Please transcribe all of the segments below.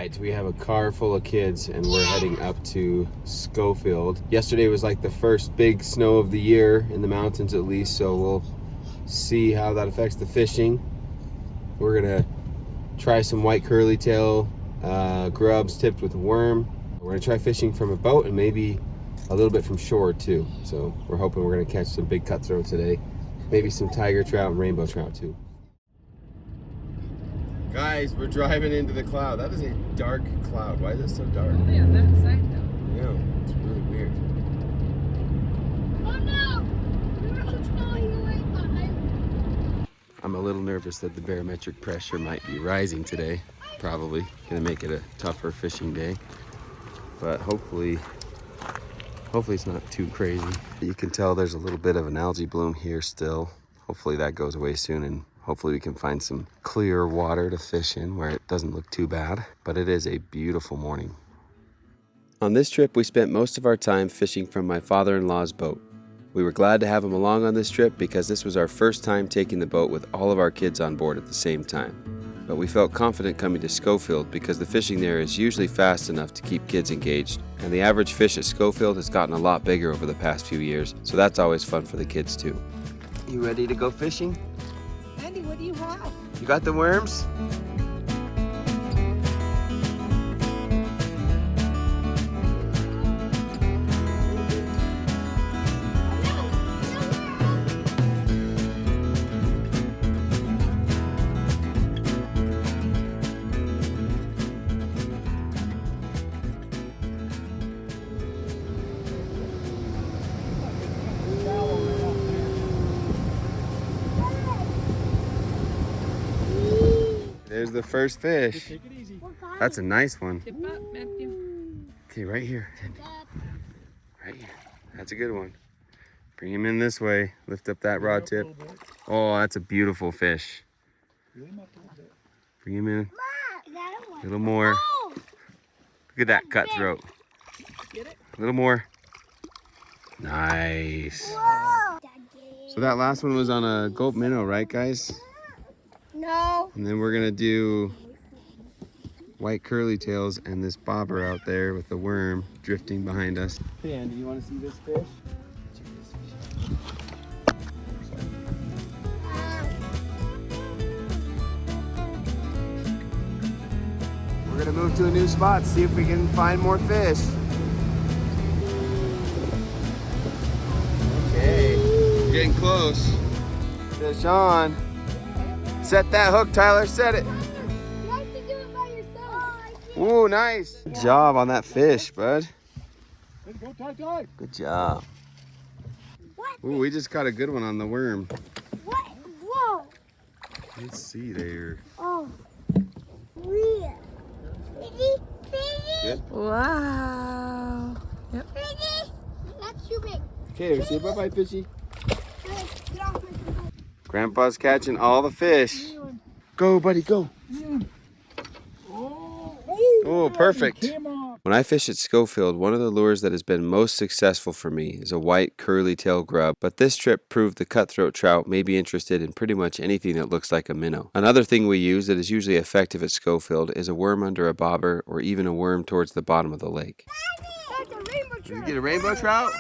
right, we have a car full of kids and we're heading up to Scofield. Yesterday was like the first big snow of the year in the mountains at least, so we'll see how that affects the fishing. We're gonna try some white curly-tail grubs tipped with a worm. We're gonna try fishing from a boat and maybe a little bit from shore too. So we're hoping we're gonna catch some big cutthroat today. Maybe some tiger trout and rainbow trout too. Guys, we're driving into the cloud. That is a dark cloud. Why is it so dark? Oh yeah, that side though. Yeah, it's really weird. Oh no! You're falling away behind me. I'm a little nervous that the barometric pressure might be rising today. Probably gonna make it a tougher fishing day. But hopefully it's not too crazy. You can tell there's a little bit of an algae bloom here still. Hopefully that goes away soon, and hopefully we can find some clear water to fish in where it doesn't look too bad. But it is a beautiful morning. On this trip, we spent most of our time fishing from my father-in-law's boat. We were glad to have him along on this trip because this was our first time taking the boat with all of our kids on board at the same time. But we felt confident coming to Scofield because the fishing there is usually fast enough to keep kids engaged, and the average fish at Scofield has gotten a lot bigger over the past few years, so that's always fun for the kids too. You ready to go fishing? Andy, what do you have? You got the worms? There's the first fish. Take it easy. That's a nice one. Tip up, Matthew. Okay, right here. Right here. That's a good one. Bring him in this way. Lift up that rod tip. Oh, that's a beautiful fish. Bring him in. A little more. Look at that cutthroat. Get it? A little more. Nice. So that last one was on a gulp minnow, right, guys? No. And then we're gonna do white curly tails and this bobber out there with the worm drifting behind us. Hey Andy, you wanna see this fish? Check this fish out. We're gonna move to a new spot, see if we can find more fish. Okay, we're getting close. Fish on. Set that hook, Tyler, set it. You have to do it by yourself. Ooh, nice. Good job on that fish, bud. Let's go, Ty. Good job. What? Ooh, we just caught a good one on the worm. What? Whoa. Let's see there. Oh. Real. Pretty. Good. Wow. Yep. Pretty. That's too big. Okay, say bye-bye, fishy. Get off my phone. Grandpa's catching all the fish. Go, buddy, go. Oh, perfect. When I fish at Scofield, one of the lures that has been most successful for me is a white curly-tail grub, but this trip proved the cutthroat trout may be interested in pretty much anything that looks like a minnow. Another thing we use that is usually effective at Scofield is a worm under a bobber or even a worm towards the bottom of the lake. That's a rainbow trout. Did you get a rainbow trout?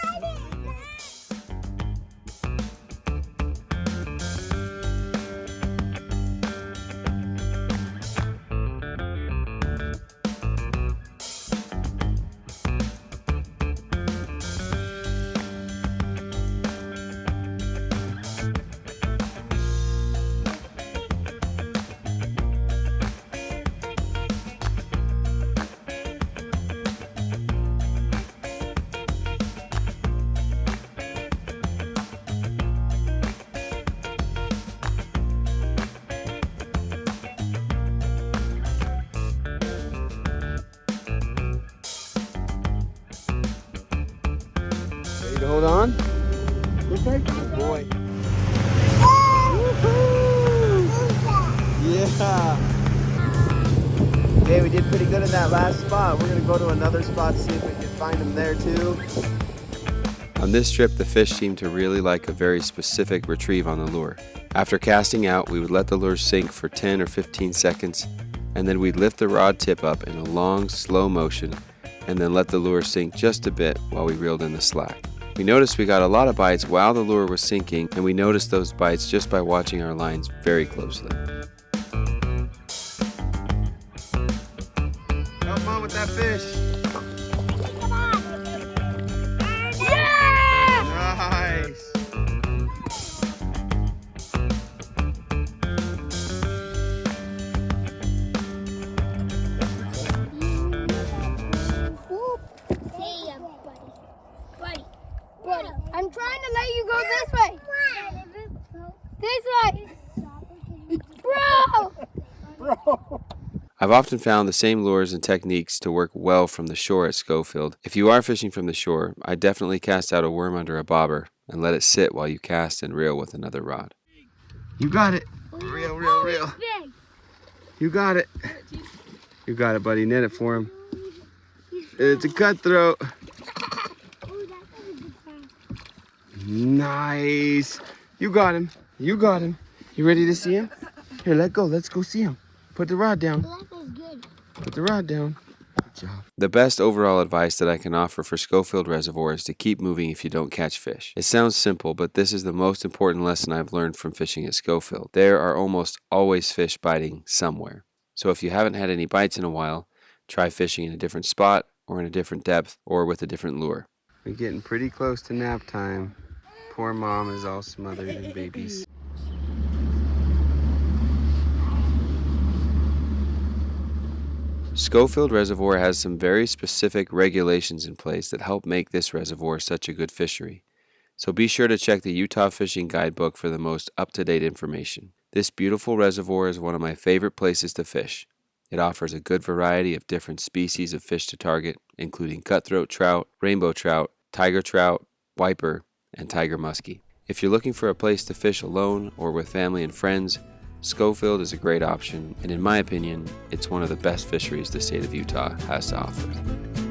To hold on. Good boy. Yeah. Okay, we did pretty good in that last spot. We're gonna go to another spot, see if we can find them there too. On this trip, the fish seemed to really like a very specific retrieve on the lure. After casting out, we would let the lure sink for 10 or 15 seconds, and then we'd lift the rod tip up in a long, slow motion and then let the lure sink just a bit while we reeled in the slack. We noticed we got a lot of bites while the lure was sinking, and we noticed those bites just by watching our lines very closely. Come on with that fish. Come on. Nice. See ya, buddy. Buddy. I'm trying to let you go this way. This way. Bro! Bro! I've often found the same lures and techniques to work well from the shore at Scofield. If you are fishing from the shore, I definitely cast out a worm under a bobber and let it sit while you cast and reel with another rod. You got it. Reel, reel, reel. You got it. You got it, buddy. Net it for him. It's a cutthroat. Nice. You got him. You got him. You ready to see him? Here, let go. Let's go see him. Put the rod down. Put the rod down. Good job. The best overall advice that I can offer for Scofield Reservoir is to keep moving if you don't catch fish. It sounds simple, but this is the most important lesson I've learned from fishing at Scofield. There are almost always fish biting somewhere. So if you haven't had any bites in a while, try fishing in a different spot or in a different depth or with a different lure. We're getting pretty close to nap time. Poor mom is all smothered in babies. Scofield Reservoir has some very specific regulations in place that help make this reservoir such a good fishery. So be sure to check the Utah Fishing Guidebook for the most up-to-date information. This beautiful reservoir is one of my favorite places to fish. It offers a good variety of different species of fish to target, including cutthroat trout, rainbow trout, tiger trout, wiper, and tiger muskie. If you're looking for a place to fish alone or with family and friends, Scofield is a great option, and in my opinion, it's one of the best fisheries the state of Utah has to offer.